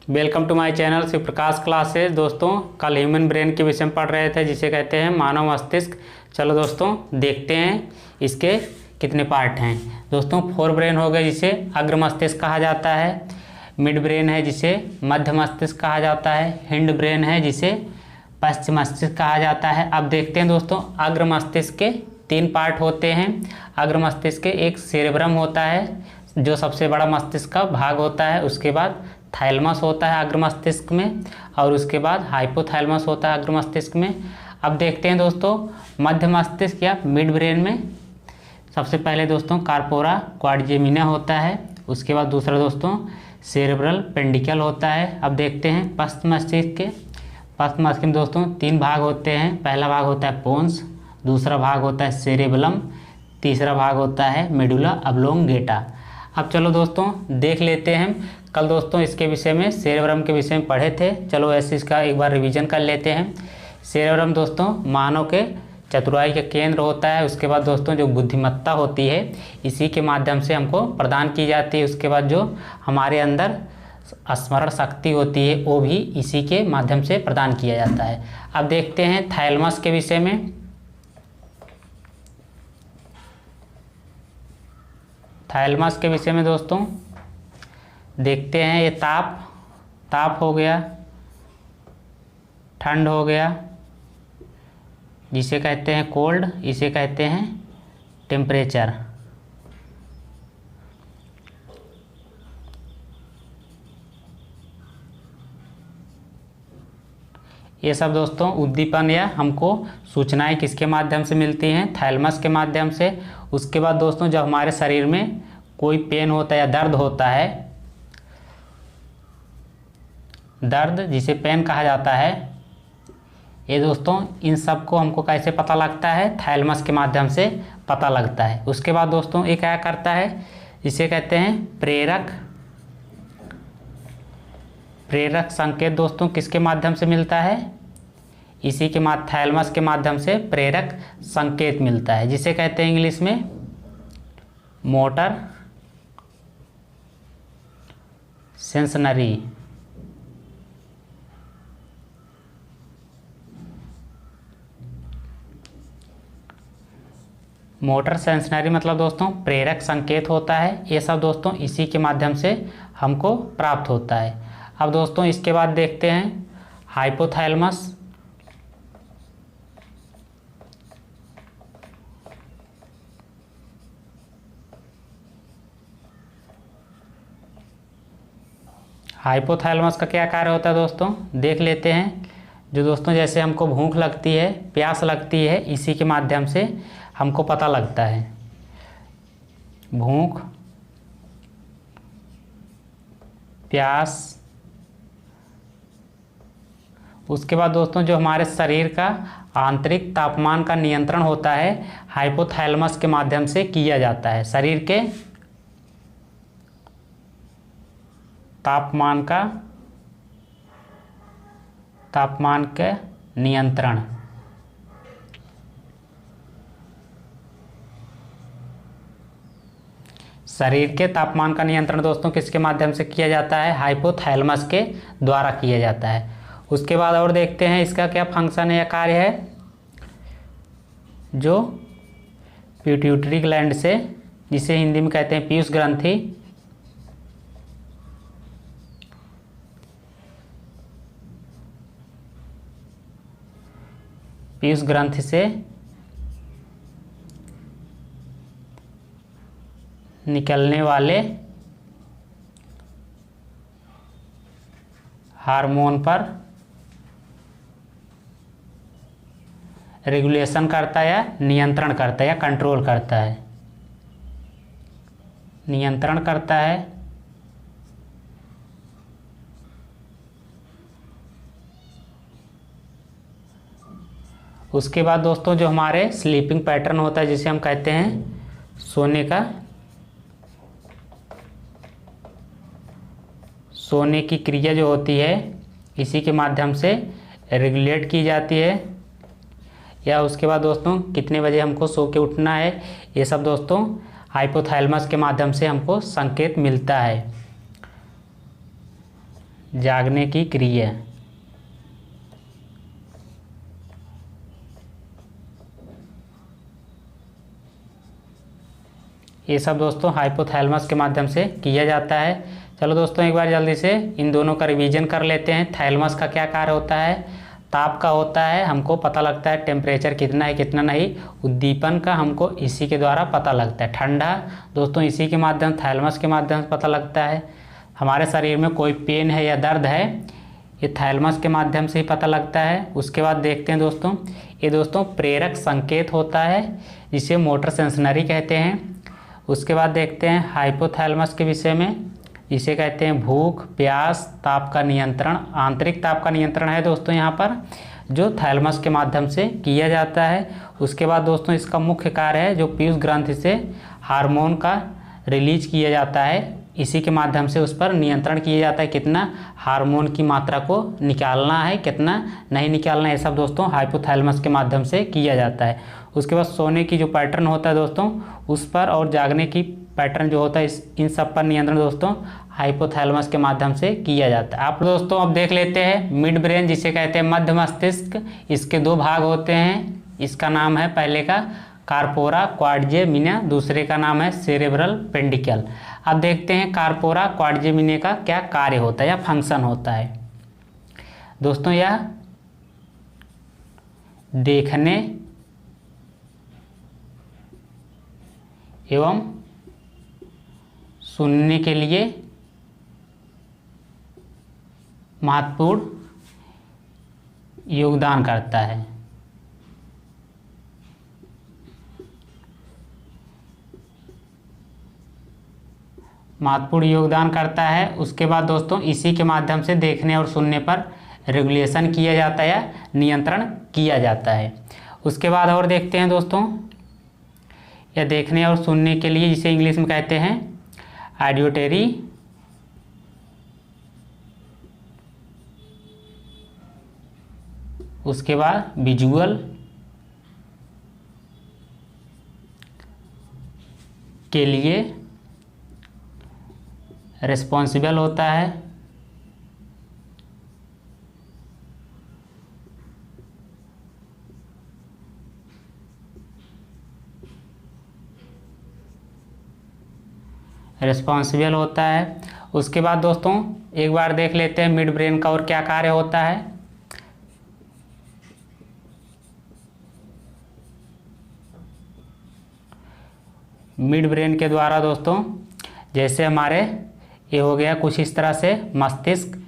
Welcome to my channel Shiv Prakash classes. दोस्तों कल human brain के विषय में पढ़ रहे थे जिसे कहते हैं मानव मस्तिष्क। चलो दोस्तों देखते हैं इसके कितने पार्ट हैं। दोस्तों फोर ब्रेन हो गए जिसे अग्र मस्तिष्क कहा जाता है, मिड ब्रेन है जिसे मध्य मस्तिष्क कहा जाता है, हिंड ब्रेन है जिसे पश्चिम मस्तिष्क कहा जाता है। अब देखते हैं दोस्तों अग्र मस्तिष्क के तीन पार्ट होते हैं। अग्र मस्तिष्क के एक सेरेब्रम होता है जो सबसे बड़ा मस्तिष्क का भाग होता है, उसके बाद थैलेमस होता है अग्र मस्तिष्क में, और उसके बाद हाइपोथैलेमस होता है अग्र मस्तिष्क में। अब देखते हैं दोस्तों मध्य मस्तिष्क या मिड ब्रेन में सबसे पहले दोस्तों कार्पोरा क्वाड्रिजेमिना होता है, उसके बाद दूसरा दोस्तों सेरेब्रल पेंडिकल होता है। अब देखते हैं पश्चिम मस्तिष्क के। पश्चिम मस्तिष्क में दोस्तों तीन भाग होते हैं। पहला भाग होता है पोन्स, दूसरा भाग होता है सेरेबलम, तीसरा भाग होता है मेडुला ऑब्लोंगेटा। अब चलो दोस्तों देख लेते हैं। कल दोस्तों इसके विषय में सेरेब्रम के विषय में पढ़े थे, चलो ऐसे इसका एक बार रिवीजन कर लेते हैं। सेरेब्रम दोस्तों मानव के चतुराई का केंद्र होता है। उसके बाद दोस्तों जो बुद्धिमत्ता होती है इसी के माध्यम से हमको प्रदान की जाती है। उसके बाद जो हमारे अंदर स्मरण शक्ति होती है वो भी इसी के माध्यम से प्रदान किया जाता है। अब देखते हैं थैलेमस के विषय में। थैलेमस के विषय में दोस्तों देखते हैं, ये ताप हो गया, ठंड हो गया जिसे कहते हैं कोल्ड, इसे कहते हैं टेम्परेचर। ये सब दोस्तों उद्दीपन या हमको सूचनाएं किसके माध्यम से मिलती हैं? थैलेमस के माध्यम से। उसके बाद दोस्तों जब हमारे शरीर में कोई पेन होता है या दर्द होता है, दर्द जिसे पेन कहा जाता है, ये दोस्तों इन सब को हमको कैसे पता लगता है? थैलेमस के माध्यम से पता लगता है। उसके बाद दोस्तों ये क्या करता है, इसे कहते हैं प्रेरक संकेत दोस्तों किसके माध्यम से मिलता है? इसी के थैलेमस के माध्यम से प्रेरक संकेत मिलता है जिसे कहते हैं इंग्लिश में मोटर सेंसनरी। मोटर सेंसनरी मतलब दोस्तों प्रेरक संकेत होता है। ये सब दोस्तों इसी के माध्यम से हमको प्राप्त होता है। अब दोस्तों इसके बाद देखते हैं हाइपोथैलेमस। हाइपोथैलेमस का क्या कार्य होता है दोस्तों देख लेते हैं। जो दोस्तों जैसे हमको भूख लगती है, प्यास लगती है, इसी के माध्यम से हमको पता लगता है भूख, प्यास। उसके बाद दोस्तों जो हमारे शरीर का आंतरिक तापमान का नियंत्रण होता है हाइपोथैलेमस के माध्यम से किया जाता है। शरीर के तापमान के नियंत्रण शरीर के तापमान का नियंत्रण दोस्तों किसके माध्यम से किया जाता है? हाइपोथैलेमस के द्वारा किया जाता है। उसके बाद और देखते हैं इसका क्या फंक्शन है या कार्य है। जो पिट्यूटरी ग्लैंड से, जिसे हिंदी में कहते हैं पीयूष ग्रंथि, पीयूष ग्रंथि से निकलने वाले हार्मोन पर रेगुलेशन करता है या नियंत्रण करता है या कंट्रोल करता है, नियंत्रण करता है। उसके बाद दोस्तों जो हमारे स्लीपिंग पैटर्न होता है जिसे हम कहते हैं सोने की क्रिया जो होती है इसी के माध्यम से रेगुलेट की जाती है। या उसके बाद दोस्तों कितने बजे हमको सो के उठना है, ये सब दोस्तों हाइपोथैलेमस के माध्यम से हमको संकेत मिलता है। जागने की क्रिया। ये सब दोस्तों हाइपोथैलेमस के माध्यम से किया जाता है। चलो दोस्तों एक बार जल्दी से इन दोनों का रिवीजन कर लेते हैं। थैलेमस का क्या कार्य होता है? ताप का होता है, हमको पता लगता है टेम्परेचर कितना है कितना नहीं। उद्दीपन का हमको इसी के द्वारा पता लगता है। ठंडा दोस्तों इसी के माध्यम, थैलेमस के माध्यम से पता लगता है। हमारे शरीर में कोई पेन है या दर्द है, ये थैलेमस के माध्यम से ही पता लगता है। उसके बाद देखते हैं दोस्तों, ये दोस्तों प्रेरक संकेत होता है जिसे मोटर सेंसनरी कहते हैं। उसके बाद देखते हैं हाइपोथैलेमस के विषय में, जिसे कहते हैं भूख, प्यास, ताप का नियंत्रण। आंतरिक ताप का नियंत्रण है दोस्तों यहाँ पर, जो थैलेमस के माध्यम से किया जाता है। उसके बाद दोस्तों इसका मुख्य कार्य है जो पीयूष ग्रंथि से हार्मोन का रिलीज किया जाता है, इसी के माध्यम से उस पर नियंत्रण किया जाता है। कितना हार्मोन की मात्रा को निकालना है, कितना नहीं निकालना है, ये सब दोस्तों हाइपोथैलेमस के माध्यम से किया जाता है। उसके बाद सोने की जो पैटर्न होता है दोस्तों उस पर, और जागने की पैटर्न जो होता है इन सब पर नियंत्रण दोस्तों हाइपोथैलेमस के माध्यम से किया जाता है। आप दोस्तों अब देख लेते हैं मिड ब्रेन, जिसे कहते हैं मध्य मस्तिष्क। इसके दो भाग होते हैं। इसका नाम है पहले का कार्पोरा क्वाड्रिजेमिना, दूसरे का नाम है सेरेब्रल पेंडिकल। अब देखते हैं कार्पोरा क्वाड्रिजेमिना का क्या कार्य होता है या फंक्शन होता है। दोस्तों यह देखने एवं सुनने के लिए महत्वपूर्ण योगदान करता है। महत्वपूर्ण योगदान करता है। उसके बाद दोस्तों इसी के माध्यम से देखने और सुनने पर रेगुलेशन किया जाता है या नियंत्रण किया जाता है। उसके बाद और देखते हैं दोस्तों, या देखने और सुनने के लिए जिसे इंग्लिश में कहते हैं ऑडियोटरी उसके बाद विजुअल के लिए रिस्पॉन्सिबल होता है। रिस्पॉन्सिबल होता है। उसके बाद दोस्तों एक बार देख लेते हैं मिड ब्रेन का और क्या कार्य होता है। मिड ब्रेन के द्वारा दोस्तों जैसे हमारे ये हो गया कुछ इस तरह से मस्तिष्क,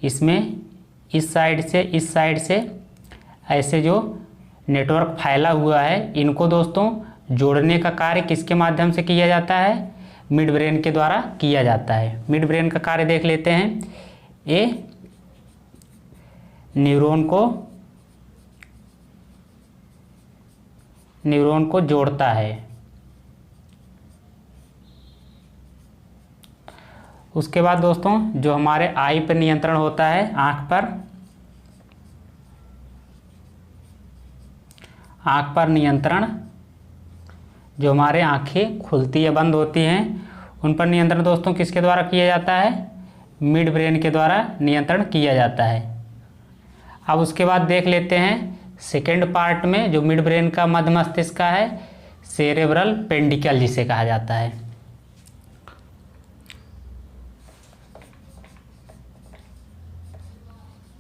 इसमें इस साइड से ऐसे जो नेटवर्क फैला हुआ है, इनको दोस्तों जोड़ने का कार्य किसके माध्यम से किया जाता है? मिड ब्रेन के द्वारा किया जाता है। मिड ब्रेन का कार्य देख लेते हैं। ये न्यूरॉन को जोड़ता है। उसके बाद दोस्तों जो हमारे आई पर नियंत्रण होता है, आँख पर नियंत्रण, जो हमारे आँखें खुलती या बंद होती हैं उन पर नियंत्रण दोस्तों किसके द्वारा किया जाता है? मिड ब्रेन के द्वारा नियंत्रण किया जाता है। अब उसके बाद देख लेते हैं सेकेंड पार्ट में जो मिड ब्रेन का मध्य मस्तिष्क का है, सेरेब्रल पेंडिकल जिसे कहा जाता है।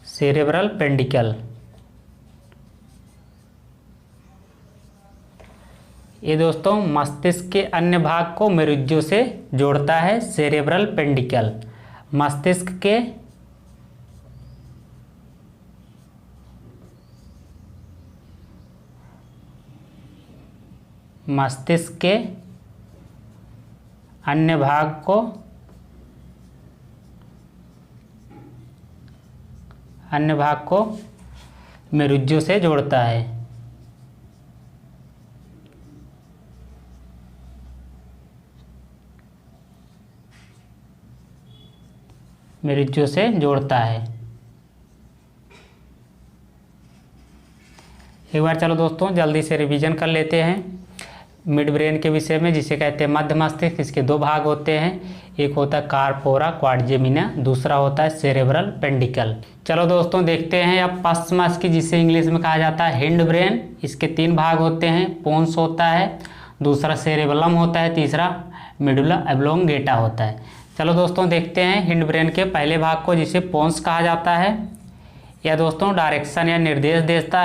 सेरेब्रल पेंडिकल ये दोस्तों मस्तिष्क के अन्य भाग को मेरुज्जों से जोड़ता है। सेरेब्रल पेंडिकल मस्तिष्क के अन्य भाग को मेरुज्जों से जोड़ता है। मेरुज्जों से जोड़ता है। एक बार चलो दोस्तों जल्दी से रिवीजन कर लेते हैं। मिड ब्रेन के विषय में, जिसे कहते हैं मध्य मस्तिष्क। इसके दो भाग होते हैं, एक होता है कार्पोरा क्वाड्रिजेमिना, दूसरा होता है सेरेब्रल पेंडिकल। चलो दोस्तों देखते हैं अब पश्च मस्तिष्क, जिसे इंग्लिश में कहा जाता है हिंड ब्रेन। इसके तीन भाग होते हैं, पोन्स होता है, दूसरा सेरेबलम होता है, तीसरा मेडुला ऑब्लोंगेटा होता है। चलो दोस्तों देखते हैं हिंड ब्रेन के पहले भाग को, जिसे पोन्स कहा जाता है। यह दोस्तों डायरेक्शन या निर्देश देता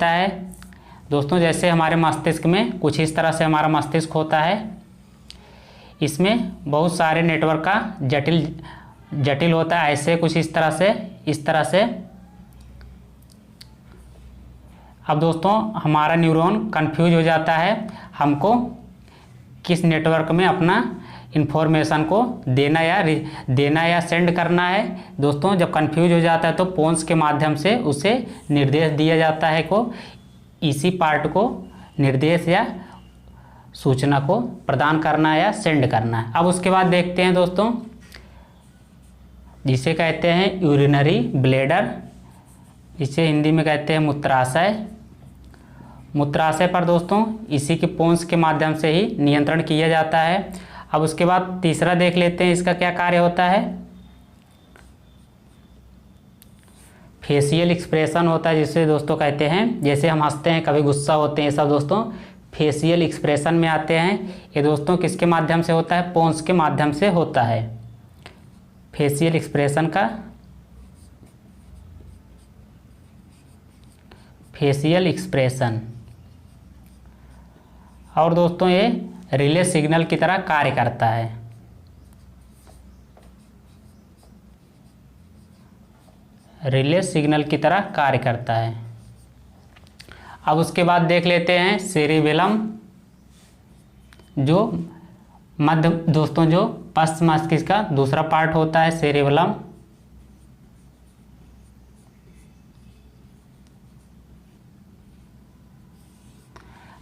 है दोस्तों। जैसे हमारे मस्तिष्क में कुछ इस तरह से हमारा मस्तिष्क होता है, इसमें बहुत सारे नेटवर्क का जटिल होता है, ऐसे कुछ इस तरह से। अब दोस्तों हमारा न्यूरॉन कंफ्यूज हो जाता है, हमको किस नेटवर्क में अपना इन्फॉर्मेशन को देना या सेंड करना है। दोस्तों जब कंफ्यूज हो जाता है तो पोन्स के माध्यम से उसे निर्देश दिया जाता है को इसी पार्ट को निर्देश या सूचना को प्रदान करना या सेंड करना है। अब उसके बाद देखते हैं दोस्तों, जिसे कहते हैं यूरिनरी ब्लैडर, इसे हिंदी में कहते हैं मूत्राशय। मूत्राशय पर दोस्तों इसी के पोन्स के माध्यम से ही नियंत्रण किया जाता है। अब उसके बाद तीसरा देख लेते हैं, इसका क्या कार्य होता है। फेशियल एक्सप्रेशन होता है, जिसे दोस्तों कहते हैं, जैसे हम हंसते हैं, कभी गुस्सा होते हैं, ये सब दोस्तों फेशियल एक्सप्रेशन में आते हैं। ये दोस्तों किसके माध्यम से होता है, पोन्स के माध्यम से होता है। फेशियल एक्सप्रेशन का फेशियल एक्सप्रेशन, और दोस्तों ये रिले सिग्नल की तरह कार्य करता है। रिले सिग्नल की तरह कार्य करता है। अब उसके बाद देख लेते हैं सेरिबेलम, जो मध्य दोस्तों जो पश्च मस्तिष्क का दूसरा पार्ट होता है सेरिबेलम।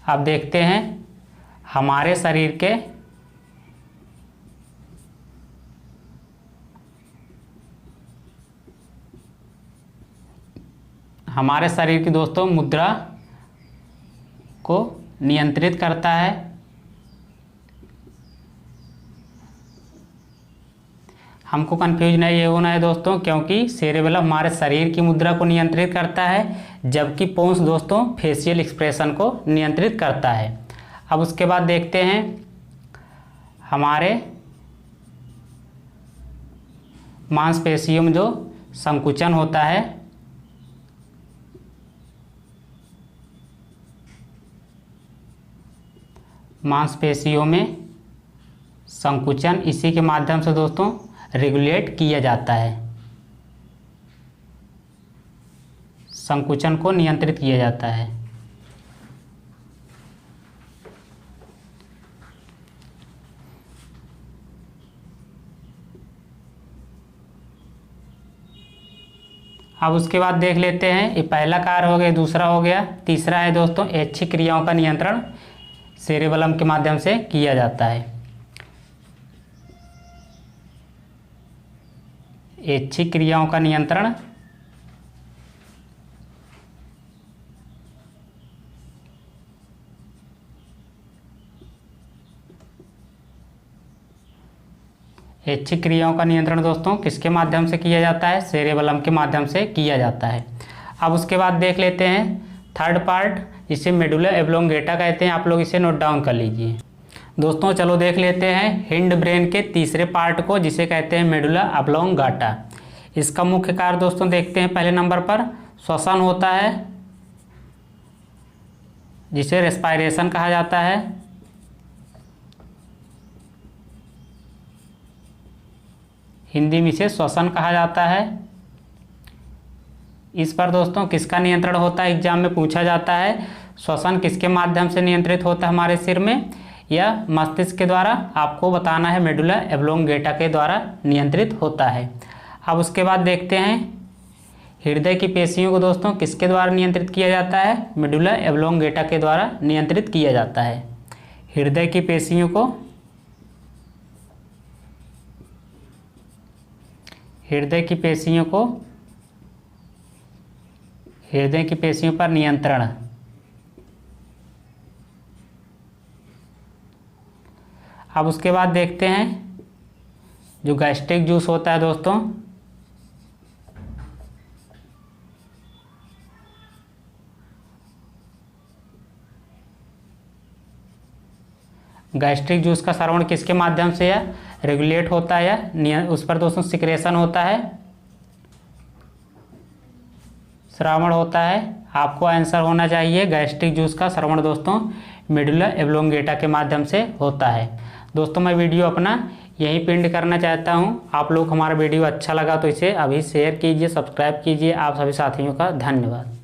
अब देखते हैं हमारे शरीर की दोस्तों मुद्रा को नियंत्रित करता है। हमको कंफ्यूज नहीं होना है दोस्तों, क्योंकि सेरेबेलम हमारे शरीर की मुद्रा को नियंत्रित करता है, जबकि पोन्स दोस्तों फेशियल एक्सप्रेशन को नियंत्रित करता है। अब उसके बाद देखते हैं हमारे मांसपेशियों में जो संकुचन होता है, मांसपेशियों में संकुचन इसी के माध्यम से दोस्तों रेगुलेट किया जाता है, संकुचन को नियंत्रित किया जाता है। अब उसके बाद देख लेते हैं, ये पहला कार्य हो गया, दूसरा हो गया, तीसरा है दोस्तों ऐच्छिक क्रियाओं का नियंत्रण सेरेबेलम के माध्यम से किया जाता है। ऐच्छिक क्रियाओं का नियंत्रण ऐच्छिक क्रियाओं का नियंत्रण दोस्तों किसके माध्यम से किया जाता है, सेरेबेलम के माध्यम से किया जाता है। अब उसके बाद देख लेते हैं थर्ड पार्ट, जिसे मेडुला ऑब्लोंगेटा कहते हैं। आप लोग इसे नोट डाउन कर लीजिए दोस्तों। चलो देख लेते हैं हिंड ब्रेन के तीसरे पार्ट को, जिसे कहते हैं मेडुला ऑब्लोंगाटा। इसका मुख्य कार्य दोस्तों देखते हैं, पहले नंबर पर श्वसन होता है, जिसे रेस्पायरेशन कहा जाता है। हिंदी में इसे श्वसन कहा जाता है। इस पर दोस्तों किसका नियंत्रण होता है, एग्जाम में पूछा जाता है। श्वसन किसके माध्यम से नियंत्रित होता है हमारे सिर में, या मस्तिष्क के द्वारा? आपको बताना है मेडुला ऑब्लोंगेटा के द्वारा नियंत्रित होता है। अब उसके बाद देखते हैं हृदय की पेशियों को दोस्तों किसके द्वारा नियंत्रित किया जाता है, मेडुला ऑब्लोंगेटा के द्वारा नियंत्रित किया जाता है। हृदय की पेशियों को, हृदय की पेशियों पर नियंत्रण अब उसके बाद देखते हैं जो गैस्ट्रिक जूस होता है दोस्तों, गैस्ट्रिक जूस का श्रवण किसके माध्यम से है, रेगुलेट होता है या उस पर दोस्तों सिक्रेशन होता है, श्रावण होता है। आपको आंसर होना चाहिए गैस्ट्रिक जूस का श्रवण दोस्तों मेडुला एब्लोंगेटा के माध्यम से होता है। दोस्तों मैं वीडियो अपना यहीं पिंड करना चाहता हूं। आप लोग हमारा वीडियो अच्छा लगा तो इसे अभी शेयर कीजिए, सब्सक्राइब कीजिए। आप सभी साथियों का धन्यवाद।